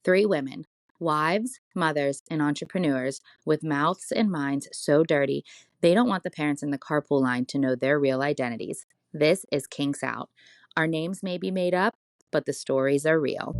Three women, wives, mothers, and entrepreneurs with mouths and minds so dirty they don't want the parents in the carpool line to know their real identities. This is Kinks Out. Our names may be made up, but the stories are real.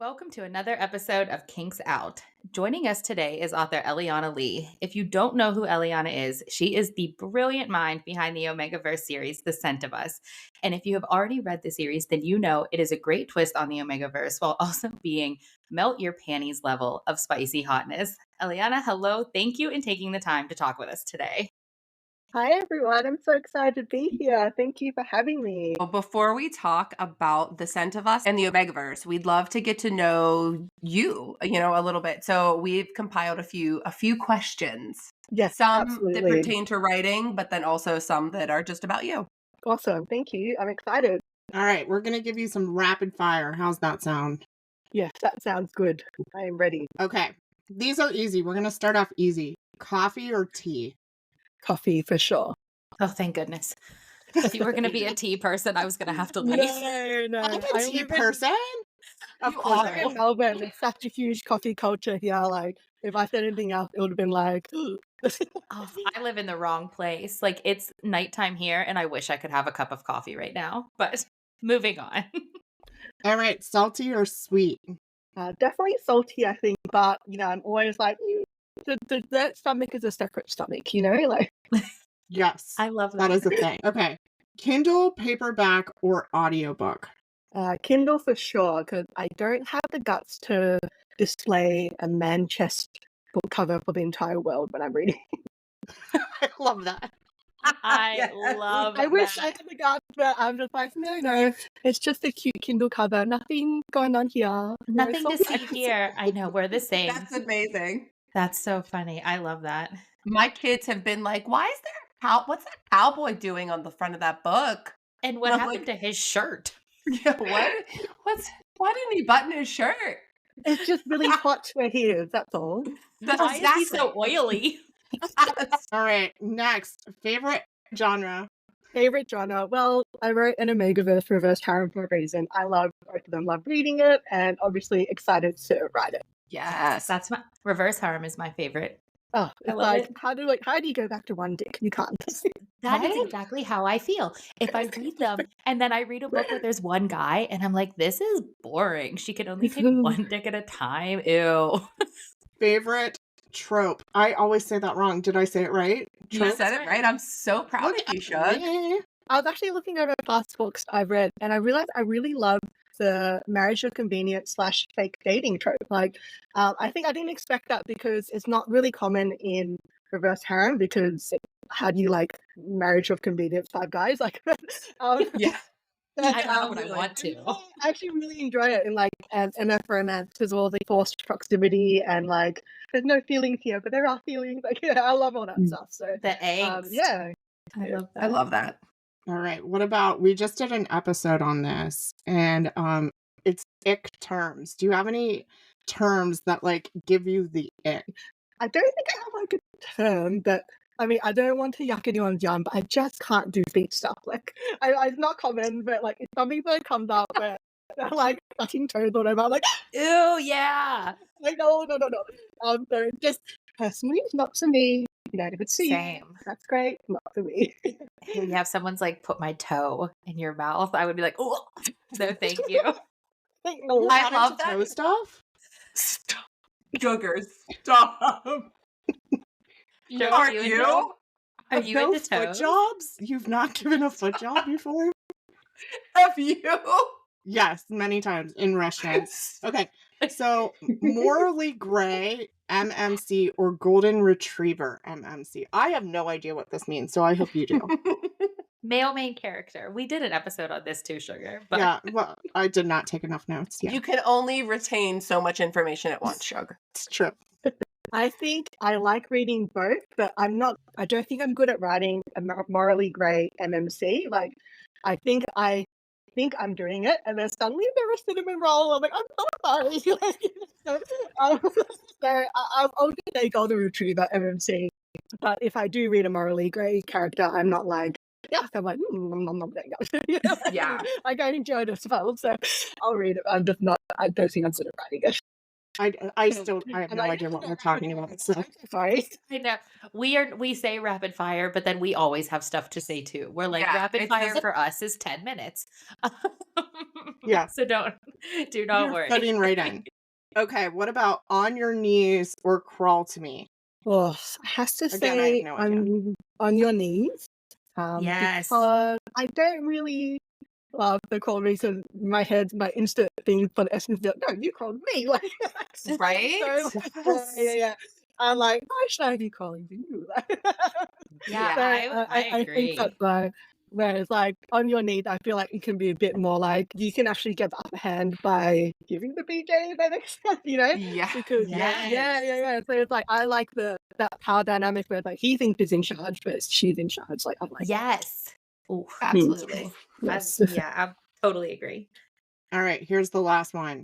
Welcome to another episode of Kinks Out. Joining us today is author Eliana Lee. If you don't know who Eliana is, she is the brilliant mind behind the omegaverse series, The Scent of Us. And if you have already read the series, then you know it is a great twist on the omegaverse while also being melt your panties level of spicy hotness. Eliana, hello. Thank you in taking the time to talk with us today. Hi, everyone. I'm so excited to be here. Thank you for having me. Well, before we talk about The Scent of Us and the Omegaverse, we'd love to get to know you, a little bit. So we've compiled a few questions. Yes, some absolutely. that pertain to writing, but then also some that are just about you. Awesome. Thank you. I'm excited. All right, we're going to give you some rapid fire. How's that sound? Yes, that sounds good. I am ready. Okay, these are easy. We're going to start off easy. Coffee or tea? Coffee for sure. Oh, thank goodness. If you were going to be a tea person, I was going to have to leave. No. I'm a tea person. Of You course. are in Melbourne. There's such a huge coffee culture here. Like, if I said anything else, it would have been like, Oh, I live in the wrong place. Like, it's nighttime here, and I wish I could have a cup of coffee right now. But moving on. All right, salty or sweet? definitely salty, I think. But, I'm always like, that stomach is a separate stomach, like. Yes. I love that. That is a thing. Okay. Kindle, paperback, or audiobook? Kindle for sure, because I don't have the guts to display a man chest book cover for the entire world when I'm reading. I love that. I love I wish I that. had the guts, but I'm just like, no, it's just a cute Kindle cover. Nothing going on here. Nothing to see here. I know, we're the same. That's amazing. That's so funny. I love that. My kids have been like, why is there what's that cowboy doing on the front of that book? And what I'm happened like- to his shirt? Yeah, why didn't he button his shirt? It's just really hot where he is, that's all. Why is he so oily? All right, next. Favorite genre? Favorite genre? Well, I wrote an omegaverse reverse harem for a reason. I love both of them, love reading it, and obviously excited to write it. Yes. That's my reverse harem is my favorite. Oh, it's love like, it. how do you go back to one dick? You can't. That is Right? exactly how I feel. If I read them and then I read a book where there's one guy and I'm like, this is boring. She can only take one dick at a time. Ew. Favorite trope? I always say that wrong. Did I say it right? You Trope? said it right. I'm so proud Look of you, at Shug. me. I was actually looking over past books I've read, and I realized I really love the marriage of convenience / fake dating trope. Like, I think I didn't expect that because it's not really common in reverse harem because how do you like marriage of convenience type guys? Like, Yeah. I don't know what I want to. I actually really enjoy it in like an MF romance because all the forced proximity and like there's no feelings here, but there are feelings. Like, yeah, I love all that stuff. So, The angst. yeah. I love that. I love that. All right. What about, we just did an episode on this and it's ick terms. Do you have any terms that like give you the ick? I don't think I have like a term, but I mean, I don't want to yuck anyone's yum, but I just can't do feet stuff. Like, it's not common, but like, if something that comes up where they're like touching toes or whatever, I'm like, Ew, yeah. like, no. So just personally, it's not for me. If it's for you, Same. that's great. Not for me. Hey, you have someone's like put my toe in your mouth. I would be like, oh, no, thank you. You're I not love into that. toe stuff? Stop. Sugars. Stop. Sugar, Are into you? it? Are you No into foot toes? jobs? You've not given a foot job before? Have you? Yes, many times in restaurants. Okay, so morally gray MMC or golden retriever MMC. I have no idea what this means, so I hope you do. Male main character. We did an episode on this too, Sugar. But Yeah, well, I did not take enough notes. Yeah, You can only retain so much information at once, Shug. it's true. I think I like reading both, but I don't think I'm good at writing a morally grey MMC. Like, I think I'm doing it, and then suddenly there's a cinnamon roll. I'm like, I'm so sorry. So I'll just say golden retriever MMC. But if I do read a morally grey character, I'm not like, yeah, I'm like, I'm not going to. Yeah. Like, I enjoy it as well, so I'll read it. I'm just not, I don't think I'm sort of writing it. I have I'm no like, idea what we're talking about. So. I'm sorry. I know. We say rapid fire, but then we always have stuff to say too. We're like, Yeah, rapid it's fire just- for us is 10 minutes. Yeah. So do not You're worry. fitting right in. Okay, what about on your knees or crawl to me? Well, I have to Again, I have say no idea. on your knees. Yes. Because I don't really love the crawl me, so my instant thing for the essence is no, you called me. Like, Right? So, yeah. I'm like, why should I be calling you? Yeah, So, I I think agree. that's why. Whereas, like, on your knees, I feel like it can be a bit more like you can actually get the upper hand by giving the BJ that extent, Yeah. Because yeah. So it's like I like that power dynamic where like he thinks he's in charge, but she's in charge. Like I'm like, Yes. Ooh, Absolutely. yes. I totally agree. All right, here's the last one.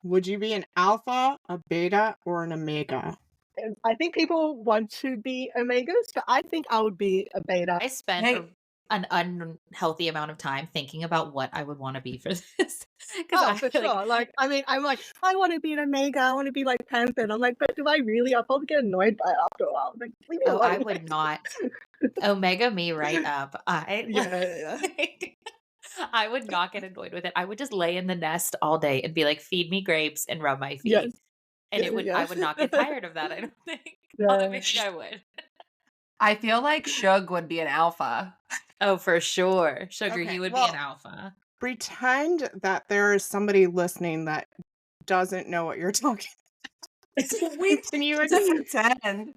Would you be an alpha, a beta, or an omega? And I think people want to be omegas, but I think I would be a beta. I spent Hey. an unhealthy amount of time thinking about what I would want to be for this. Oh, for sure. Like, I mean, I'm like, I want to be an omega. I want to be like Panther. And I'm like, but do I really? I'll probably get annoyed by it after a while. Like, leave me Oh, I alone. would not. Omega me right up. Yeah. I would not get annoyed with it. I would just lay in the nest all day and be like, feed me grapes and rub my feet. Yes. And I would not get tired of that, I don't think. Although Yeah. maybe I would. I feel like Shug would be an alpha. Oh, for sure. Sugar, Okay, you would well- be an alpha. Pretend that there is somebody listening that doesn't know what you're talking We Can you pretend.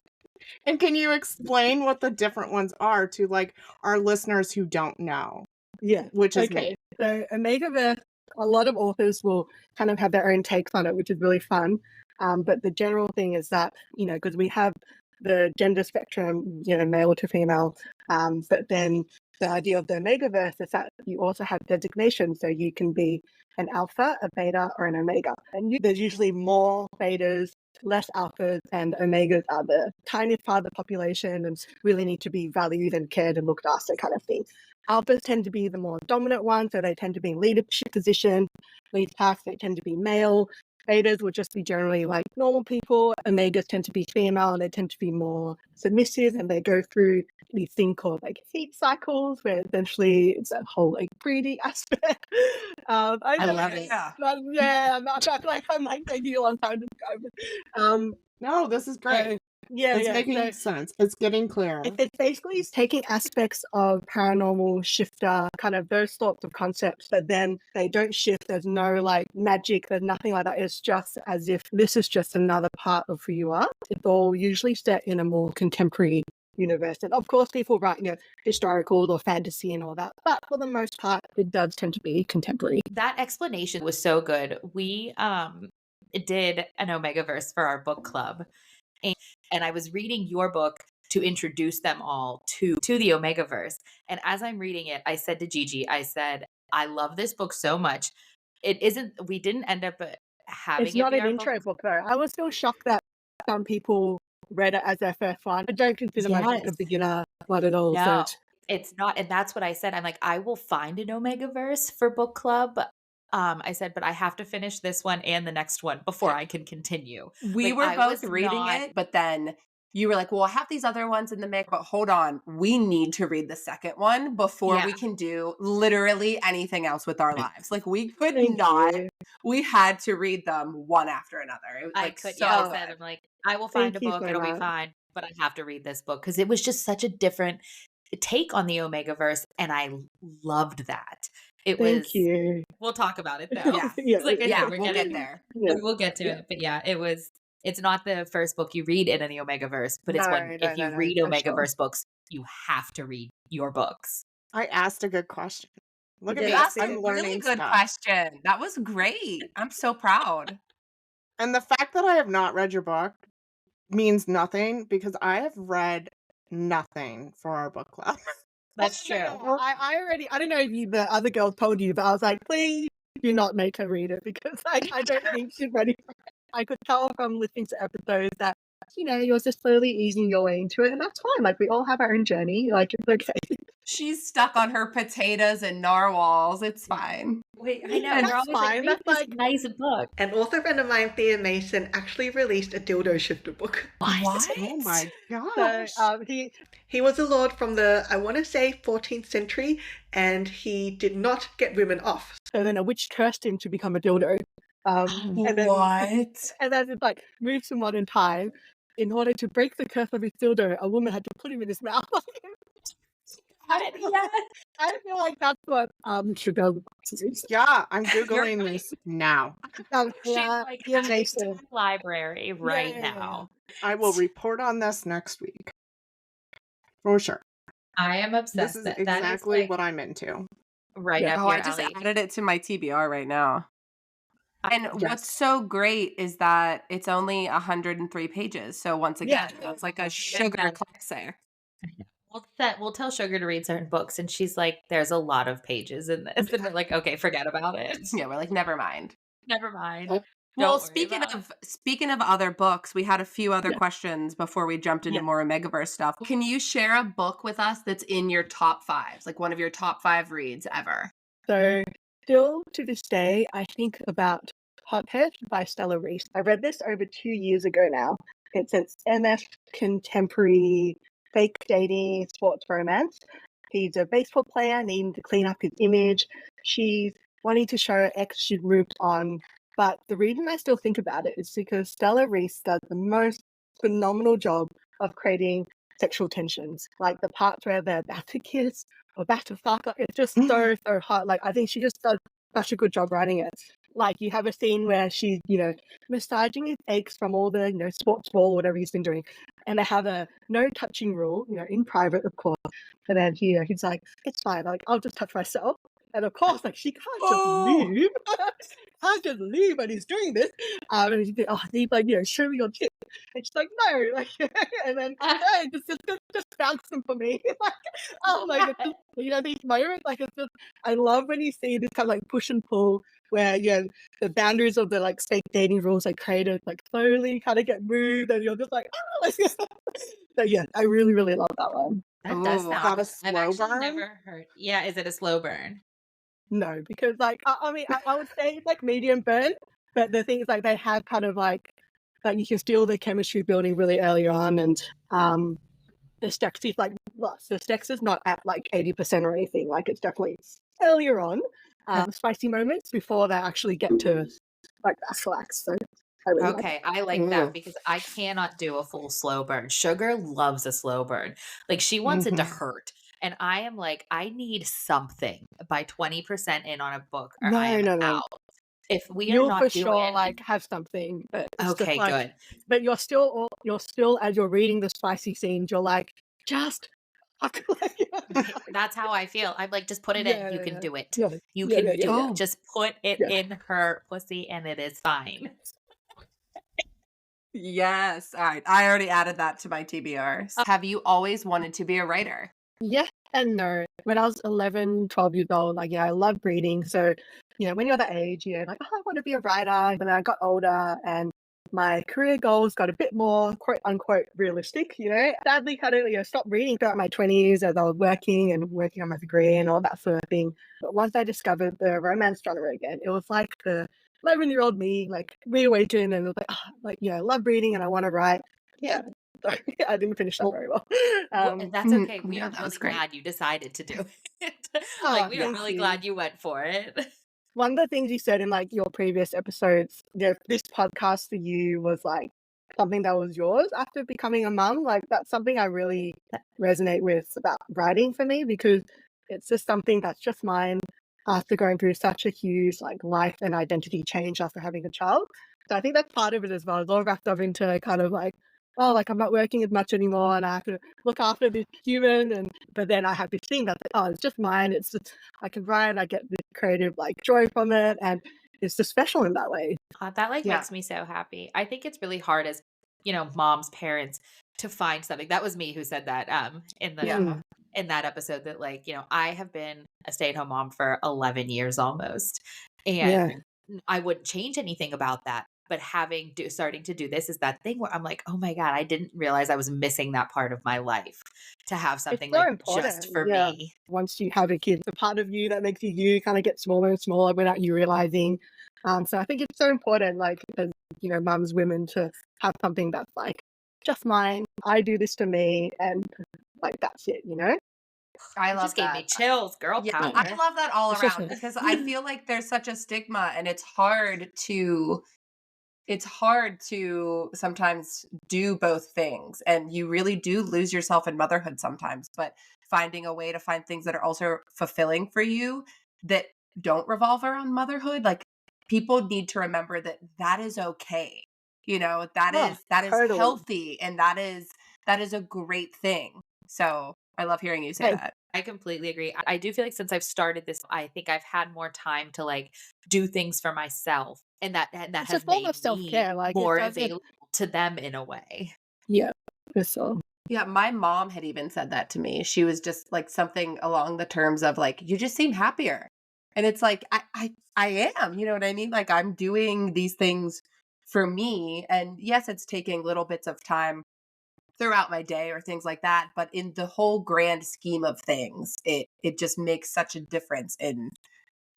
And can you explain what the different ones are to like our listeners who don't know? Yeah. Which is Okay. me. So omegaverse, a lot of authors will kind of have their own takes on it, which is really fun. But the general thing is that, because we have the gender spectrum, male to female, but then the idea of the omegaverse is that you also have designations. So you can be an alpha, a beta, or an omega. And there's usually more betas, less alphas, and omegas are the tiniest part of the population and really need to be valued and cared and looked after kind of thing. Alphas tend to be the more dominant ones, so they tend to be in leadership position. Lead packs, they tend to be male. Betas will just be generally like normal people. Omegas tend to be female, and they tend to be more submissive, and they go through these thing called like heat cycles, where essentially it's a whole like breeding aspect. I love it. Yeah. I feel like I'm like taking a long time to describe it. No, this is great. It's making sense. It's getting clearer. It's basically taking aspects of paranormal, shifter, kind of those sorts of concepts, but then they don't shift. There's no like magic, there's nothing like that. It's just as if this is just another part of who you are. It's all usually set in a more contemporary universe. And of course, people write, historicals or fantasy and all that, but for the most part, it does tend to be contemporary. That explanation was so good. We did an Omegaverse for our book club. And I was reading your book to introduce them all to the Omegaverse. And as I'm reading it, I said to Gigi, I love this book so much. We didn't end up having It's it not be an our intro book though. I was still shocked that some people read it as their first one. I don't consider my book a Yes. beginner one at all. No, So it's not. And that's what I said. I'm like, I will find an Omegaverse for book club. I said, but I have to finish this one and the next one before I can continue. We Like, were I both was reading not- it, but then you were like, well, I have these other ones in the mix, but hold on. We need to read the second one before Yeah. we can do literally anything else with our lives. Like we could thank not. you. We had to read them one after another. It was I like could, so yeah, I good. said, I'm like, I will Thank find a you book. so It'll be much. fine, but I have to read this book because it was just such a different take on the Omegaverse, and I loved that. It Thank was. you. We'll talk about it though. Yeah. Yeah, Like I Yeah, said, we're we'll gonna- get there. yeah. We'll get to Yeah. it, but yeah, it was. It's not the first book you read in the Omegaverse, but it's when if you read for sure. Omegaverse books, you have to read your books. I asked a good question. Look at You me. did. That's a I'm really learning good stuff. question. That was great. I'm so proud. And the fact that I have not read your book means nothing because I have read nothing for our book club. That's true. I don't know if the other girls told you, but I was like, please do not make her read it because I don't think she's ready for it. I could tell from listening to episodes that you're just slowly easing your way into it, and that's fine. Like we all have our own journey. Like it's okay. She's stuck on her potatoes and narwhals. It's fine. Wait, I know. That's We're always fine. like, read That's this like nice book. an author friend of mine, Thea Mason, actually released a dildo shifter book. What? Oh my So gosh. he was a lord from the, I want to say, 14th century, and he did not get women off. So then a witch cursed him to become a dildo. And then, What? and then it like moved to modern time. In order to break the curse of his dildo, a woman had to put him in his mouth. I feel like that's what sugar is. Yeah, I'm Googling this now. She's Yeah, like Thea at the Mason. library right yeah, now. I will report on this next week. For sure. I am This obsessed. is That is exactly like what I'm into. right Yeah. up Oh, your I just alley. added it to my TBR right now. And Yes. what's so great is that it's only 103 pages. So once again, it's like a sugar classic. We'll tell Sugar to read certain books, and she's like, "There's a lot of pages in this," and we're like, "Okay, forget about it. Yeah, we're like, never mind. Never mind." Oh. Well, Don't worry about it. speaking of other books, we had a few other Yeah. questions before we jumped into Yeah. more omegaverse stuff. Can you share a book with us that's in your top fives, like one of your top 5 reads ever? So still to this day, I think about Hothead by Stella Reese. I read this over 2 years ago now. It's an MF contemporary fake dating sports romance. He's a baseball player needing to clean up his image. She's wanting to show her ex she'd moved on. But the reason I still think about it is because Stella Reese does the most phenomenal job of creating sexual tensions. Like the parts where they're about to kiss or about to fuck. Like, it's just so hot. Like I think she just does such a good job writing it. Like you have a scene where she's, massaging his aches from all the, sports ball or whatever he's been doing. And they have a no touching rule, in private, of course. And then, he's like, it's fine. Like, I'll just touch myself. And of course, like, she can't just leave. Can't just leave when he's doing this. And he's like, show me your tip. And she's like, no. Like, and then, hey, just bounce them for me. Like, oh my God. These moments, like, it's just, I love when you see this kind of like push and pull where, the boundaries of the like fake dating rules like created, like slowly kind of get moved and you're just like, so yeah, I really, really love that one. That does Ooh. sound. Got a I've slow actually burn? never heard. Yeah, is it a slow burn? No, because like I mean I would say it's like medium burn, but the thing is like they have kind of like you can feel the chemistry building really early on, and the sex is like the sex is not at like 80% or anything. Like it's definitely earlier on, spicy moments before they actually get to like that flax. So I really like Okay, I like that because I cannot do a full slow burn. Sugar loves a slow burn. Like she wants it to hurt. And I am like, I need something by 20% in on a book or I am no. out. If we are You'll not for doing sure like have something, but it's just okay, like, good. but you're still as you're reading the spicy scenes, you're like, just That's how I feel. I'm like, just put it in. You can do it. Yeah, You yeah, can yeah, do yeah. it. Just put it Yeah. in her pussy and it is fine. Yes. All right. I already added that to my TBR. Have you always wanted to be a writer? Yes and no. When I was 11, 12 years old, like, I loved reading. So, when you're that age, like, oh, I want to be a writer. But then I got older and my career goals got a bit more, quote unquote, realistic, Sadly, kind of, stopped reading throughout my 20s as I was working on my degree and all that sort of thing. But once I discovered the romance genre again, it was like the 11-year-old me, like, reawakened and was like, I love reading and I want to write. Yeah. Sorry, I didn't finish that very well. That's okay. We yeah, are that really was great. glad you decided to do it. Oh, we are thank really you. glad you went for it. One of the things you said in like your previous episodes, this podcast for you was like something that was yours after becoming a mum. Like that's something I really resonate with about writing for me because it's just something that's just mine after going through such a huge like life and identity change after having a child. So I think that's part of it as well. It's all wrapped up into kind of like, oh, like I'm not working as much anymore and I have to look after this human. But then I have this thing that's like, oh, it's just mine. It's just, I can write, I get this creative like joy from it. And it's just special in that way. That like Yeah. makes me so happy. I think it's really hard as, moms, parents to find something. That was me who said that in the in that episode that like, I have been a stay-at-home mom for 11 years almost. And I wouldn't change anything about that. but starting to do this is that thing where I'm like, oh my God, I didn't realize I was missing that part of my life to have It's something so like important. just for Yeah. me. Once you have a kid, the part of you that makes you kind of get smaller and smaller without you realizing. So I think it's so important, like, as mums, women, to have something that's like just mine. I do this for me, and like that's it. I You love just gave me that. chills, girl Yeah, power. I love that all around because I feel like there's such a stigma and it's hard to sometimes do both things, and you really do lose yourself in motherhood sometimes, but finding a way to find things that are also fulfilling for you that don't revolve around motherhood, like, people need to remember that that is okay. That Oh, is totally. healthy, and that is a great thing. So, I love hearing you say Hey, that. I completely agree. I do feel like since I've started this, I think I've had more time to like do things for myself, and that it's a has form of made me self-care. Like, it more doesn't. available to them in a way. Yeah, for sure. Yeah, my mom had even said that to me. She was just like something along the terms of like, you just seem happier. And it's like, I am, you know what I mean? Like, I'm doing these things for me. And yes, it's taking little bits of time throughout my day or things like that. But in the whole grand scheme of things, it just makes such a difference in,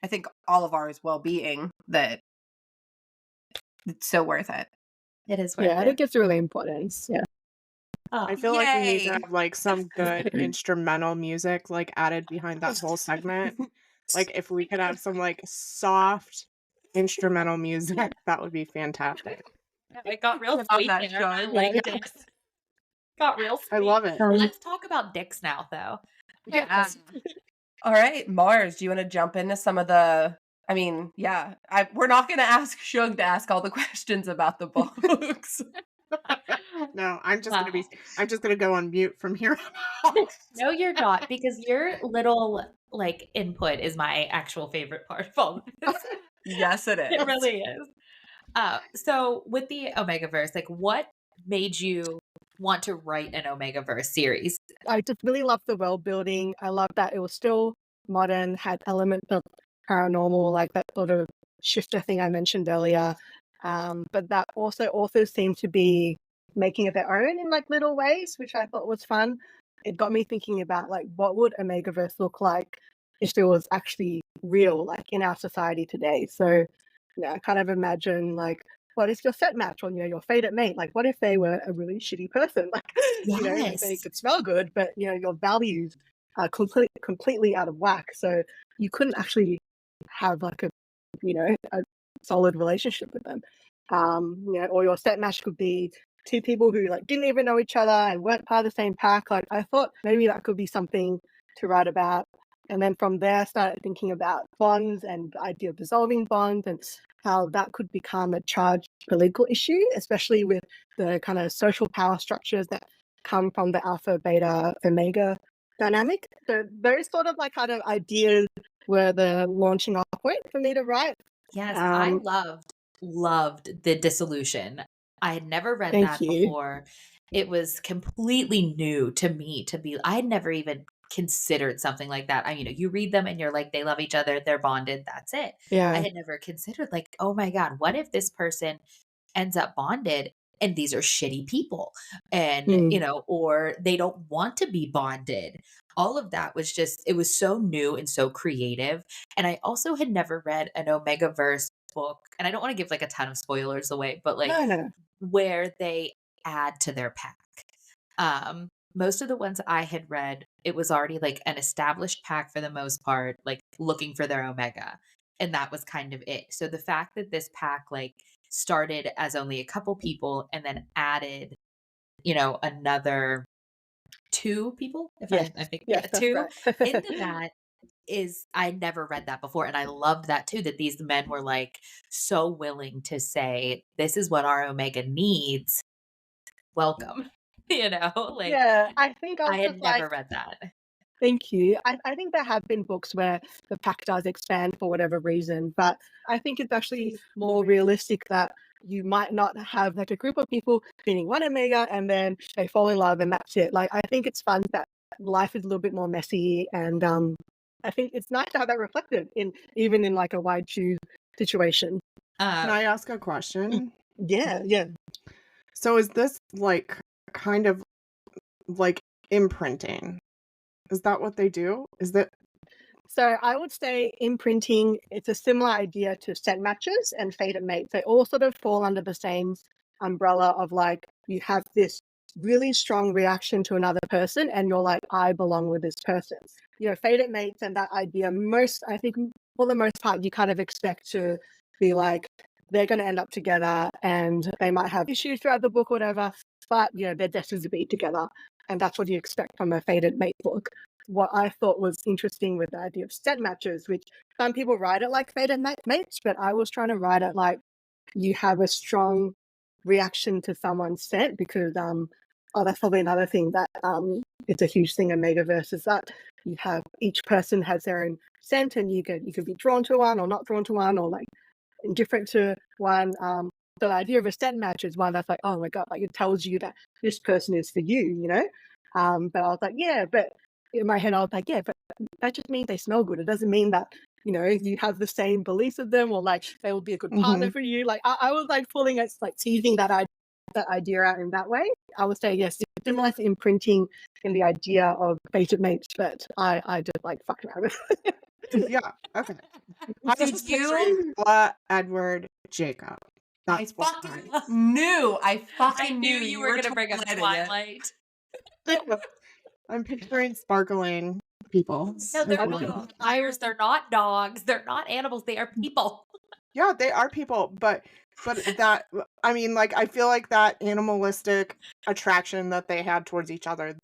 I think, all of our well-being, that it's so worth it. It is worth Yeah, I it. think it's really important. Yeah. Oh, I feel like we need to Yay. have like some good instrumental music like added behind that whole segment. Like if we could have some like soft instrumental music, that would be fantastic. it got real Love sweet that, there. I Sean. liked Yeah. it. Got real I sweet. love it. Let's talk about dicks now, though. Yeah. All right, Mars, do you want to jump into some of the, I mean, yeah, we're not going to ask Shug to ask all the questions about the books. No, I'm just Wow. gonna go on mute from here on out. No, you're not, because your little like input is my actual favorite part of all of this. Yes, it It is. really is. So with the Omegaverse, like what made you want to write an Omegaverse series? I just really loved the world building. I loved that it was still modern, had elements of paranormal, like that sort of shifter thing I mentioned earlier. But that also authors seemed to be making it their own in like little ways, which I thought was fun. It got me thinking about like what would Omegaverse look like if it was actually real, like in our society today. So, I kind of imagine like what is your set match or your favorite mate? Like, what if they were a really shitty person? Like, like they Yes. could smell good, but your values are completely out of whack. So you couldn't actually have like a solid relationship with them. Or your set match could be two people who like didn't even know each other and weren't part of the same pack. Like I thought maybe that could be something to write about. And then from there, I started thinking about bonds and the idea of dissolving bonds and how that could become a charged political issue, especially with the kind of social power structures that come from the alpha, beta, omega dynamic. So those sort of like kind of ideas were the launching off point for me to write. Yes, I loved the dissolution. I had never read Thank that you. before. It was completely new to me I had never even considered something like that. You read them and you're like, they love each other, they're bonded, that's it. I Yeah. had never considered like, oh my God, what if this person ends up bonded and these are shitty people and, Mm. or they don't want to be bonded. All of that was it was so new and so creative. And I also had never read an Omegaverse book, and I don't want to give like a ton of spoilers away, but like No. where they add to their pack. Most of the ones I had read, it was already like an established pack for the most part, like looking for their Omega. And that was kind of it. So the fact that this pack like started as only a couple people and then added, another two people, if Yes. I think, Yes, yeah, that's two right. into that I never read that before. And I loved that too, that these men were like so willing to say, this is what our Omega needs. Welcome. Like Yeah, I think I I was had just never like, read that. thank you. I think there have been books where the pack does expand for whatever reason, but I think it's actually more realistic that you might not have like a group of people meeting one omega and then they fall in love and that's it. Like I think it's fun that life is a little bit more messy, and I think it's nice to have that reflected even in like a wide shoe situation. Can I ask a question? Yeah. So is this like kind of like imprinting? Is that what they do? Is that So I would say imprinting, it's a similar idea to set matches and fated mates. They all sort of fall under the same umbrella of like you have this really strong reaction to another person and you're like, I belong with this person. You know, fated mates and that idea, I think for the most part, you kind of expect to be like, they're going to end up together and they might have issues throughout the book or whatever, but you know, they're destined to be together. And that's what you expect from a fated mate book. What I thought was interesting with the idea of set matches, which some people write it like fated mates, but I was trying to write it like you have a strong reaction to someone's scent because that's probably another thing that it's a huge thing in omegaverse is that you have each person has their own scent and you could be drawn to one or not drawn to one or like indifferent to one. The idea of a scent match is one that's like, oh my god, like it tells you that this person is for you, you know. But I was like, yeah, but in my head I was like, yeah, but that just means they smell good. It doesn't mean that you know you have the same beliefs as them or like they will be a good partner for you. Like I was like pulling it, like teasing that idea out in that way. I would say yes, it's similar to imprinting in the idea of fated mates, but I just like fucking around with it. yeah, okay. I was Did just picturing you? Bella, Edward, Jacob. I That's what fucking knew. I I fucking knew knew you were going to bring up twilighting it. Twilight. I'm picturing sparkling people. No, they're everywhere. not vampires. They're not dogs. They're not animals. They are people. Yeah, they are people, but that I mean, like I feel like that animalistic attraction that they had towards each other.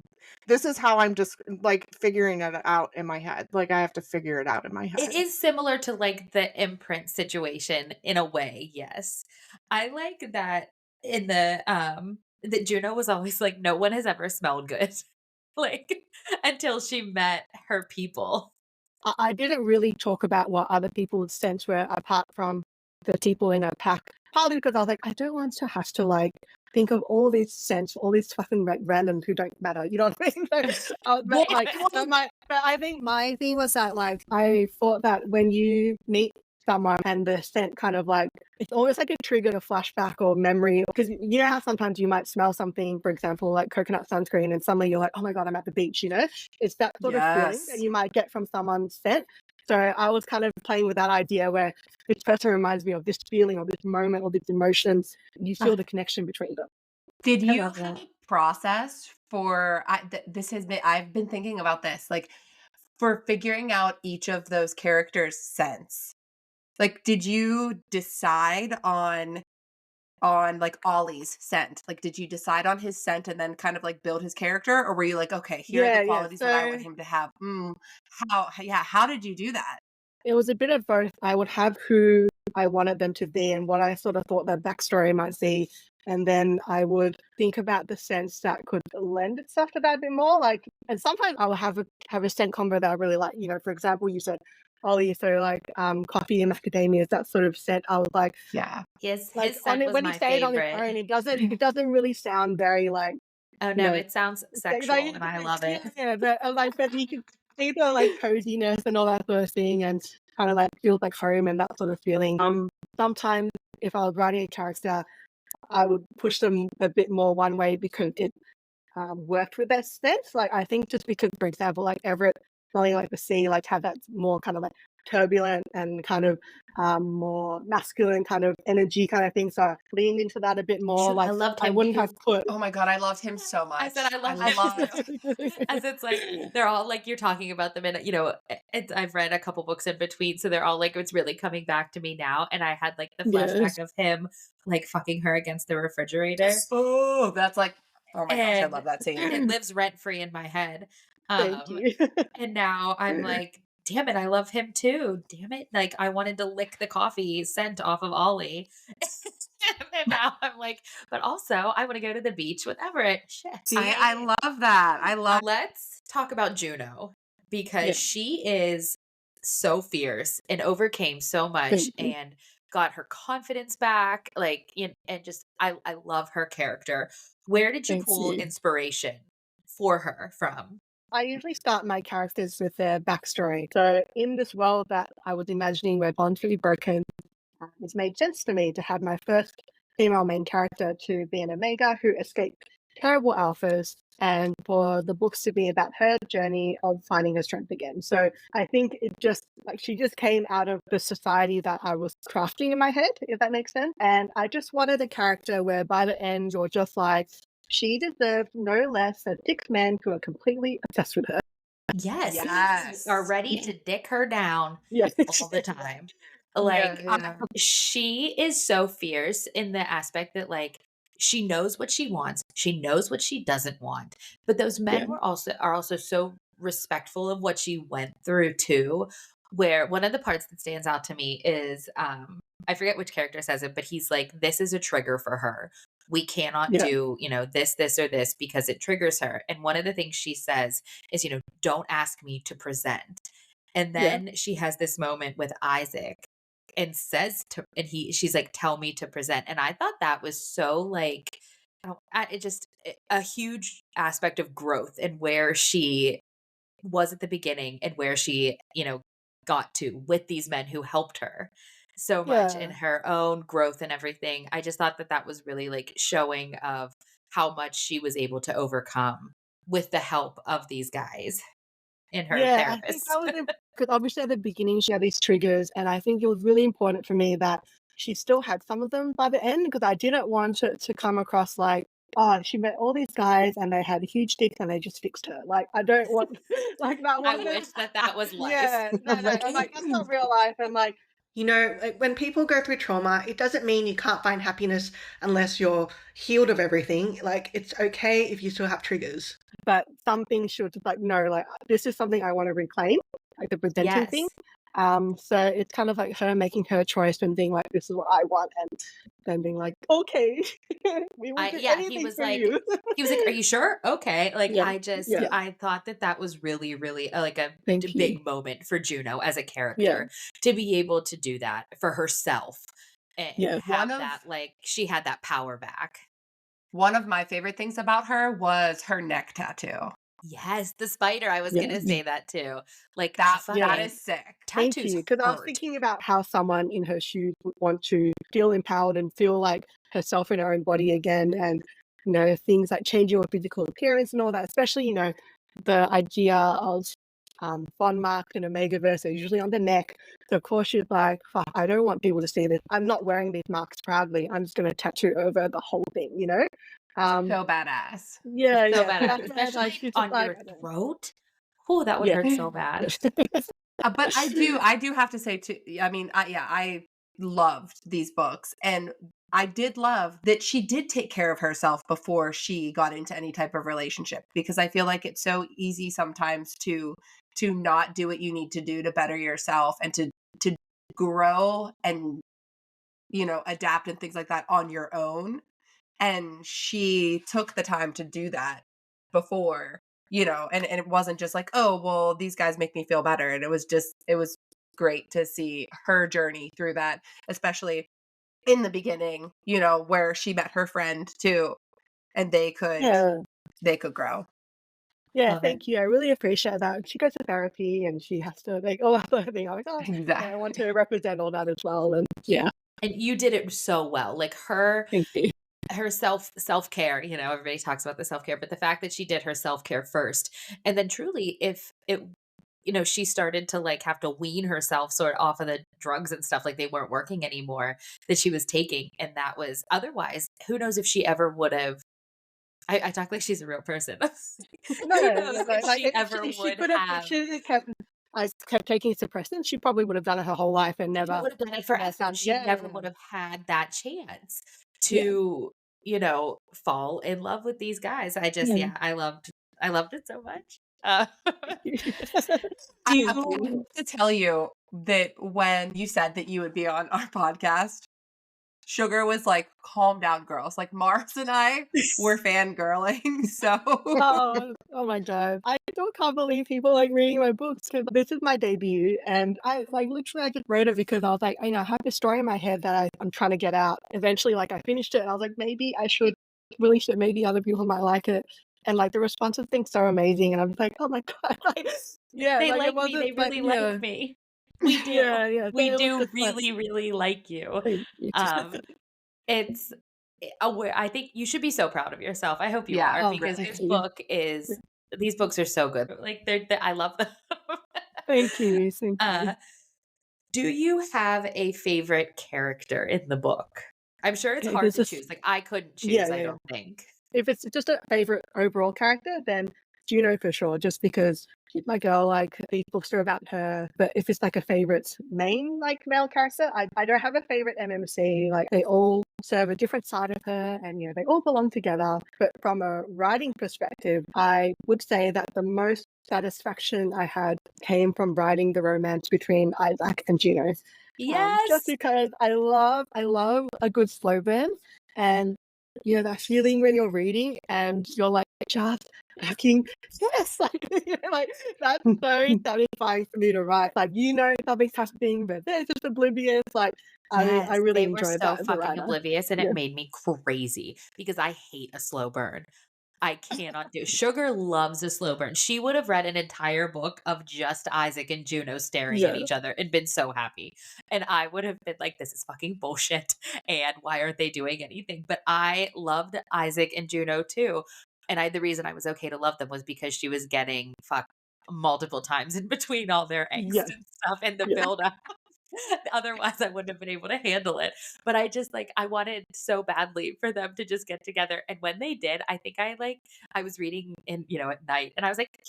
This is how I'm just like figuring it out in my head. Like I have to figure it out in my head. It is similar to like the imprint situation in a way, yes. I like that in that Juno was always like, no one has ever smelled good. Like until she met her people. I didn't really talk about what other people's scents were apart from the people in a pack. Partly because I was like, I don't want to have to like think of all these scents, all these fucking randoms who don't matter. You know what I mean? But I think my thing was that like I thought that when you meet someone and the scent kind of like it's almost like a trigger to flashback or memory because you know how sometimes you might smell something, for example, like coconut sunscreen, and suddenly you're like, oh my god, I'm at the beach. You know, it's that sort of feeling that Yes. you might get from someone's scent. So I was kind of playing with that idea where this person reminds me of this feeling or this moment or this emotions. You feel the connection between them. Did I you love have that. a process for this has been I've been thinking about this like for figuring out each of those characters' scents. Like did you decide on like Ollie's scent? Like did you decide on his scent and then kind of like build his character or were you like okay, here are the Yeah. qualities that I want So him to have? How did you do that? it was a bit of both. I would have who I wanted them to be and what I sort of thought their backstory might be. And then I would think about the sense that could lend itself to that a bit more. Like, and sometimes I will have a scent combo that I really like. You know, for example, you said Ollie, so like coffee and macadamia, that sort of scent. I was like, Yeah. His like scent was when you my say it on its favorite. own, it doesn't really sound very like Oh you no, know it sounds sexual and I love it. Yeah, but you can see the like coziness and all that sort of thing, and kind of like feels like home and that sort of feeling. Sometimes if I was writing a character, I would push them a bit more one way because it worked with their sense. Like I think just because, for example, like Everett smelling like the sea, like have that more kind of like turbulent and kind of more masculine kind of energy kind of thing. So I leaned into that a bit more. I Like loved I him wouldn't too. have put. Oh my god, I loved him so much. I said I love him loved too. As it's like they're all like you're talking about them and you know I've read a couple books in between so they're all like it's really coming back to me now and I had like the flashback Yes. of him like fucking her against the refrigerator Oh, that's like oh my gosh, I and love that scene. it lives rent free in my head. Thank you. And now I'm like damn it, I love him too. Damn it. Like I wanted to lick the coffee scent off of Ollie. And now I'm like, but also I want to go to the beach with Everett. Shit. See, I love that. I love Let's talk about Juno because Yeah. she is so fierce and overcame so much Thank you. and got her confidence back. Like, and just I love her character. Where did you Thank pull you. inspiration for her from? I usually start my characters with their backstory. So in this world that I was imagining where bonds to be broken, it made sense to me to have my first female main character to be an Omega who escaped terrible alphas, and for the books to be about her journey of finding her strength again. So I think it just like she just came out of the society that I was crafting in my head, if that makes sense. And I just wanted a character where by the end you're just like, she deserved no less than 6 men who are completely obsessed with her. Yes. Yes. Are ready to dick her down Yes. all the time. Yeah, Like, yeah. she is so fierce in the aspect that, like, she knows what she wants, she knows what she doesn't want. But those men Yeah. are also so respectful of what she went through too. Where one of the parts that stands out to me is I forget which character says it, but he's like, this is a trigger for her. We cannot Yeah. do, this, or this because it triggers her. And one of the things she says is, don't ask me to present. And Yeah. then she has this moment with Isaac and says to, and she's like, tell me to present. And I thought that was so like, it just a huge aspect of growth and where she was at the beginning and where she, got to with these men who helped her so much in Yeah. her own growth and everything. I just thought that that was really like showing of how much she was able to overcome with the help of these guys and her Yeah, I think therapist. that was because obviously at the beginning she had these triggers, and I think it was really important for me that she still had some of them by the end because I didn't want it to come across like, oh, she met all these guys and they had huge dicks and they just fixed her. Like, I don't want like that I one. wish that that was life. Yeah, no, I'm like, that's not real life. I'm like, like, when people go through trauma, it doesn't mean you can't find happiness unless you're healed of everything. Like, it's okay if you still have triggers. But some things should just like, no, like, this is something I want to reclaim, like the presenting thing. So it's kind of like her making her choice and being like, this is what I want, and then being like, okay, we will do He anything was for like, you. are you sure? Okay. Like, Yeah, yeah. I thought that that was really, really like a Thank you. big moment for Juno as a Yeah, character to be able to do that for herself and yeah, have One of that, like, she had that power back. one of my favorite things about her was her neck tattoo. Yes, the spider. I was yeah. gonna say that too. Like, That fucking is sick. Thank tattoos you, because I was hurt. thinking about how someone in her shoes would want to feel empowered and feel like herself in her own body again, and things like changing your physical appearance and all that. Especially the idea of bond mark and omegaverse are usually on the neck. So of course she's like, fuck, I don't want people to see this. I'm not wearing these marks proudly. I'm just going to tattoo over the whole thing. So badass. Yeah, So yeah. So badass, that's why, especially like, she's just on like, your I don't- throat. Oh, that would yeah. hurt so bad. But I do have to say too, I mean, I loved these books, and I did love that she did take care of herself before she got into any type of relationship, because I feel like it's so easy sometimes to not do what you need to do to better yourself and to grow and adapt and things like that on your own. And she took the time to do that before, and it wasn't just like, oh, well, these guys make me feel better. And it was great to see her journey through that, especially in the beginning, where she met her friend too, and they could Yeah. grow. Yeah, Love it. thank you. I really appreciate that. She goes to therapy and she has to like all that sort of thing. I'm like, oh, yeah, I want to represent all that as well. And yeah, And you did it so well. Like her thank you. self-care, everybody talks about the self-care, but the fact that she did her self-care first, and then truly if it she started to like have to wean herself sort of off of the drugs and stuff, like they weren't working anymore that she was taking, and that was otherwise, who knows if she ever would have. I talk like she's a real person. No, Who no, knows no, if like she ever if she would could have, if have. she kept taking suppressants, she probably would have done it her whole life and She never would have done it forever. found. She never Yeah, would have had that chance yeah, to, fall in love with these guys. yeah. I loved it so much. Thank you. Do I have you, to tell you that when you said that you would be on our podcast, Sugar was like, calm down, girls. Like, Mars and I were fangirling. So Oh my god. I still can't believe people like reading my books because this is my debut, and I like literally I just wrote it because I was like, I have this story in my head that I'm trying to get out. Eventually, like I finished it and I was like, maybe I should release it, maybe other people might like it. And like the response has been so amazing, and I'm just like, oh my god, like, yeah, they like it like me. They wasn't like really yeah, like me. We do. yeah, yeah. So We it was do just like, really, really like you. thank you. Um, it's I think you should be so proud of yourself. I hope you Yeah, are, Oh, because really. thank this you. book is these books are so good. Like I love them. Thank you. Thank uh, you. do you have a favorite character in the book? I'm sure it's Okay, hard there's to this. choose. Like I couldn't Yeah, choose, I yeah, yeah. don't think. If it's just a favorite overall character, then Juno for sure, just because she's my girl, like these books are about her. But if it's like a favorite main like male character, I don't have a favorite MMC. Like they all serve a different side of her, and they all belong together. But from a writing perspective, I would say that the most satisfaction I had came from writing the romance between Isaac and Juno. Just Yes. because I love a good slow burn, and that feeling when you're reading and you're like just fucking yes, like like that's so satisfying for me to write. Like something's happening, but they're just oblivious. Like I Yes, really they were enjoyed so that as a fucking writer. oblivious, and it Yeah, made me crazy because I hate a slow burn. I cannot do. Sugar loves a slow burn. She would have read an entire book of just Isaac and Juno staring at yeah, each other and been so happy. And I would have been like, this is fucking bullshit. And why aren't they doing anything? But I loved Isaac and Juno too. And the reason I was okay to love them was because she was getting fucked multiple times in between all their yeah, angst and stuff and the yeah. build up. Otherwise, I wouldn't have been able to handle it. But I just I wanted so badly for them to just get together. And when they did, I think I was reading at night, and I was like,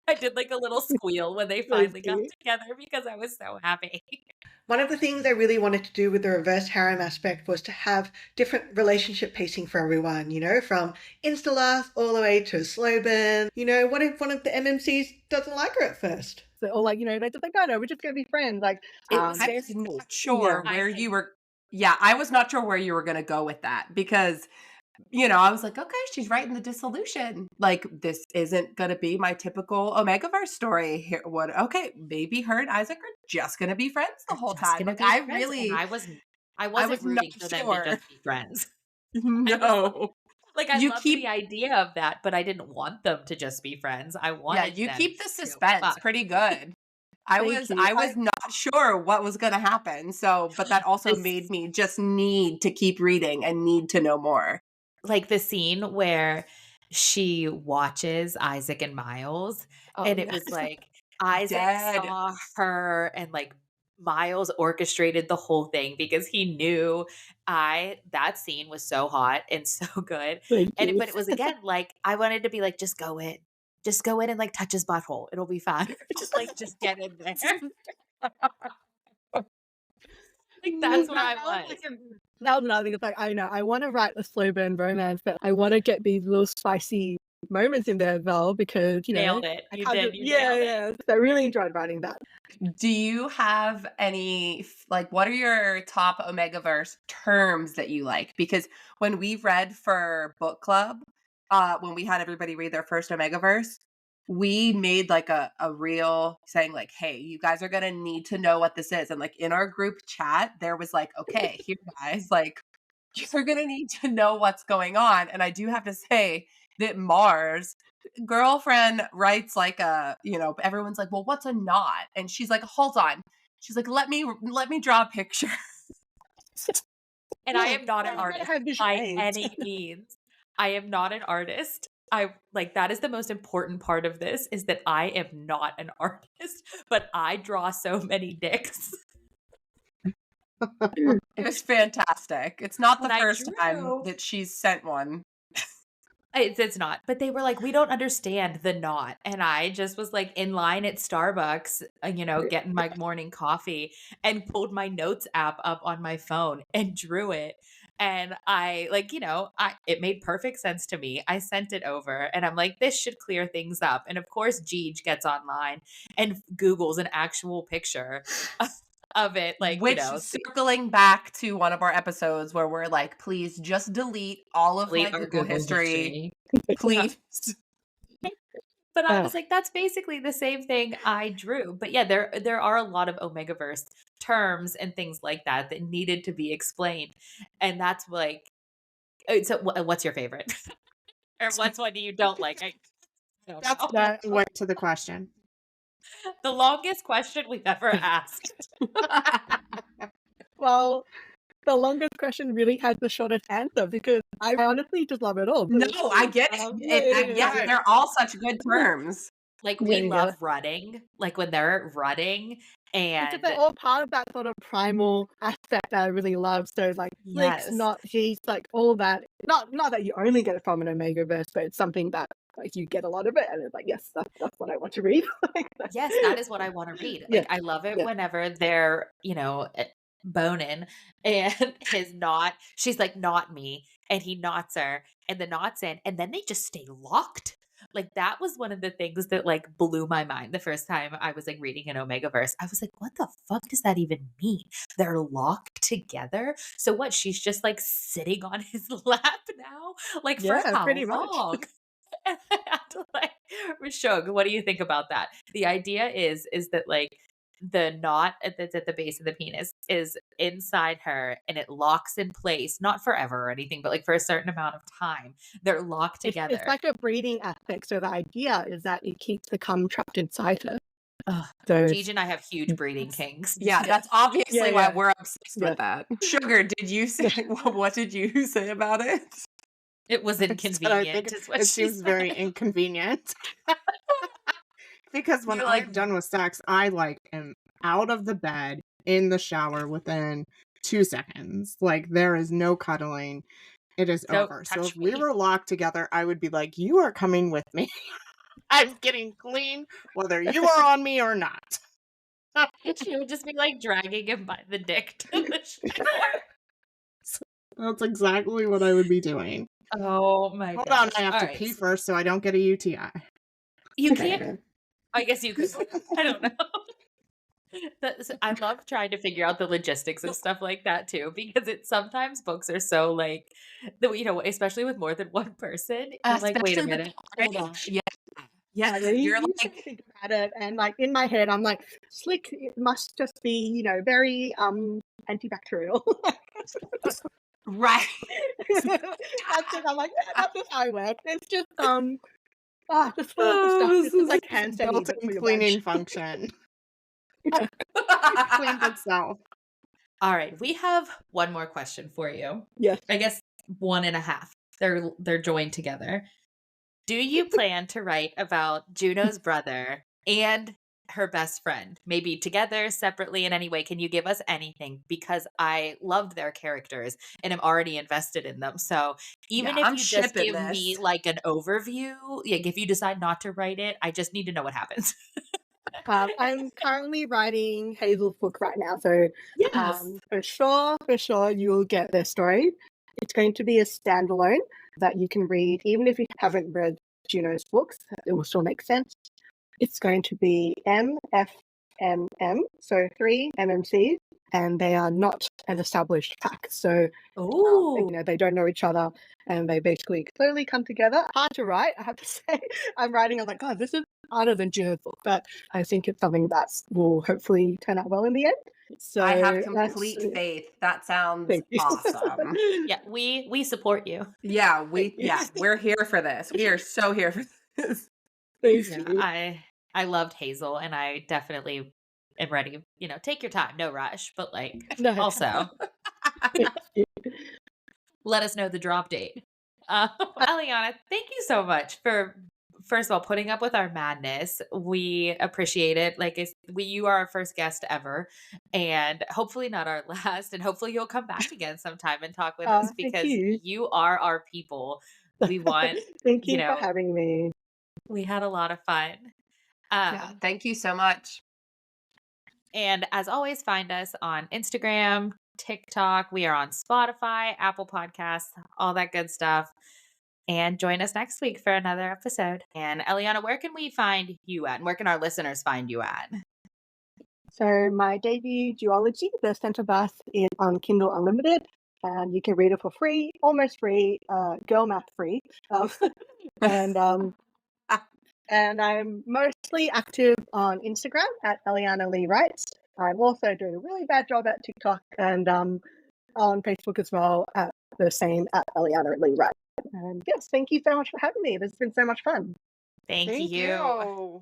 I did like a little squeal when they Those finally got two. together because I was so happy. One of the things I really wanted to do with the reverse harem aspect was to have different relationship pacing for everyone, from Instalass all the way to slow burn. What if one of the MMCs doesn't like her at first? So, or like they just like, no, we're just gonna be friends. Like, It was I very was not yeah, sure where Isaac. you were. Yeah, I was not sure where you were going to go with that because, I was like, okay, she's writing the dissolution. Like, this isn't going to be my typical omegaverse story here. What? Okay, maybe her and Isaac are just going to be friends the They're whole just time. gonna Like, be friends, and I I wasn't was not rooting for them to sure. just be friends. I was No, I you loved the keep, idea of that, but I didn't want them to just be friends. I yeah, wanted you them keep the to suspense fuck. pretty good. I thank was you. I was not sure what was going to happen. So, but that also made This me just need to keep reading and need to know more. Like the scene where she watches Isaac and Miles, Oh and it yeah, was like Isaac Dead. saw her, and Miles orchestrated the whole thing because he knew that scene was so hot and so good. thank you. But it was again I wanted to be like, just go in. Just go in and touch his butthole. It'll be fine. Just get in there. That's where I was. Now another thing is like I know I want to write a slow burn romance, but I want to get these little spicy moments in there as well because Nailed it. I You can't did. You yeah, nailed it. yeah. So I really enjoyed writing that. Do you have any what are your top omegaverse terms that you like? Because when we read for book club, when we had everybody read their first omegaverse, we made a reel saying hey, you guys are gonna need to know what this is. And in our group chat, there was okay, here guys, you're gonna need to know what's going on. And I do have to say that Mars girlfriend writes everyone's like, well, what's a knot? And she's like, hold on. She's like, let me draw a picture. And Yeah, I am not an you gotta artist have visual by aids. any means. I am not an artist. I that is the most important part of this, is that I am not an artist, but I draw so many dicks. It's fantastic. It's not the When I first time drew, that she's sent one. it's not. But they were like, we don't understand the knot. And I just was in line at Starbucks, getting my morning coffee, and pulled my notes app up on my phone and drew it. And it made perfect sense to me. I sent it over, and I'm like, this should clear things up. And of course, Jeej gets online and Googles an actual picture of it. Which, circling back to one of our episodes where we're like, please just delete all of my our Google history. Please. But I Oh, was like, that's basically the same thing I drew. But yeah, there are a lot of omegaverse terms and things like that that needed to be explained. And that's so what's your favorite? Or what's one you don't like? I don't That's know. That went to the question. The longest question we've ever asked. well, the longest question really has the shortest answer because I honestly just love it all. No, I get it. Yeah, yeah. they're all such good terms. Like, Yeah, we yeah. love rutting, like when they're rutting, Because and they're all part of that sort of primal aspect that I really love. So like flicks, yes, not he's like all that. Not that you only get it from an omegaverse, but it's something that like you get a lot of it, and it's like yes, that's what I want to read. Like, yes, that is what I want to read. Yeah, Like, I love it yeah. whenever they're, boning and she's like, not me, and he knots her, and the knot's in, and then they just stay locked. Like, that was one of the things that like blew my mind the first time I was like reading an omegaverse. I was like, what the fuck does that even mean? They're locked together. So what? She's just like sitting on his lap now? Like, for Yeah, how pretty much. long? And I had to like, Rashog, what do you think about that? The idea is that like the knot that's at the base of the penis is inside her and it locks in place, not forever or anything, but like for a certain amount of time. They're locked It's together. like a breeding aspect. So the idea is that it keeps the cum trapped inside her. Ugh. So Gigi and I have huge breeding kinks. Yeah, that's obviously Yeah, why yeah. we're obsessed Yeah. with that. Sugar, did you say what did you say about it? It was I said, I inconvenient, think is what it she seems very said. inconvenient. Because when You're I'm like, done with sex, I like am out of the bed in the shower within 2 seconds. Like there is no cuddling. It is don't over. So touch if we me. were locked together, I would be like, "You are coming with me. I'm getting clean, whether you are on me or not." She would just be like dragging him by the dick to the shower. That's exactly what I would be doing. Oh my Hold on, gosh. I have All to right. pee first so I don't get a UTI. You can't. I guess you could. I don't know. I love trying to figure out the logistics of stuff like that too, because sometimes books are so like, especially with more than one person. You're like, wait a Especially with minute, the hold on. Yeah. Yeah, You you're usually like think about it, and like in my head, I'm like, slick. It must just be, very antibacterial. right. That's it. I'm like, yeah, that's just how I work. It's just just full of the stuff. Oh, This is like hand sanitizer Built-in for your cleaning bench. function. Yeah. It cleans itself. All right, we have one more question for you. Yes. I guess one and a half. They're joined together. Do you plan to write about Juno's brother and her best friend, maybe together, separately, in any way? Can you give us anything? Because I loved their characters and am already invested in them. So even Yeah, if I'm you just shipping give me this. like an overview, like if you decide not to write it, I just need to know what happens. I'm currently writing Hazel's book right now, so Yes. for sure, you'll get their story. It's going to be a standalone that you can read, even if you haven't read Juno's books. It will still make sense. It's going to be MFMM, so 3 MMCs, and they are not an established pack. So Oh, they don't know each other, and they basically slowly come together. Hard to write, I have to say. I'm writing, I'm like, God, this is harder than Juno's book, but I think it's something that will hopefully turn out well in the end. So I have that's complete faith. That sounds thank you. awesome. yeah, we support you. Yeah, Thank you. we're here for this. We are so here for this. Thank Yeah, you. I loved Hazel, and I definitely am ready. Take your time, no rush, but like No. also Thank you. let us know the drop date. Eliana, thank you so much for first of all putting up with our madness. We appreciate it. Like you are our first guest ever, and hopefully not our last. And hopefully you'll come back again sometime and talk with us Thank because you. you are our people. We want, Thank you for having me. we had a lot of fun. Yeah, thank you so much. And as always, find us on Instagram, TikTok. We are on Spotify, Apple Podcasts, all that good stuff. And join us next week for another episode. And Eliana, where can we find you at? And where can our listeners find you at? So my debut duology, The Center Bus, is on Kindle Unlimited. And you can read it for free, almost free, girl math free. And I'm mostly active on Instagram at Eliana Lee Writes. I'm also doing a really bad job at TikTok and on Facebook as well at the same at Eliana Lee Writes. And yes, thank you so much for having me. This has been so much fun. Thank you. you.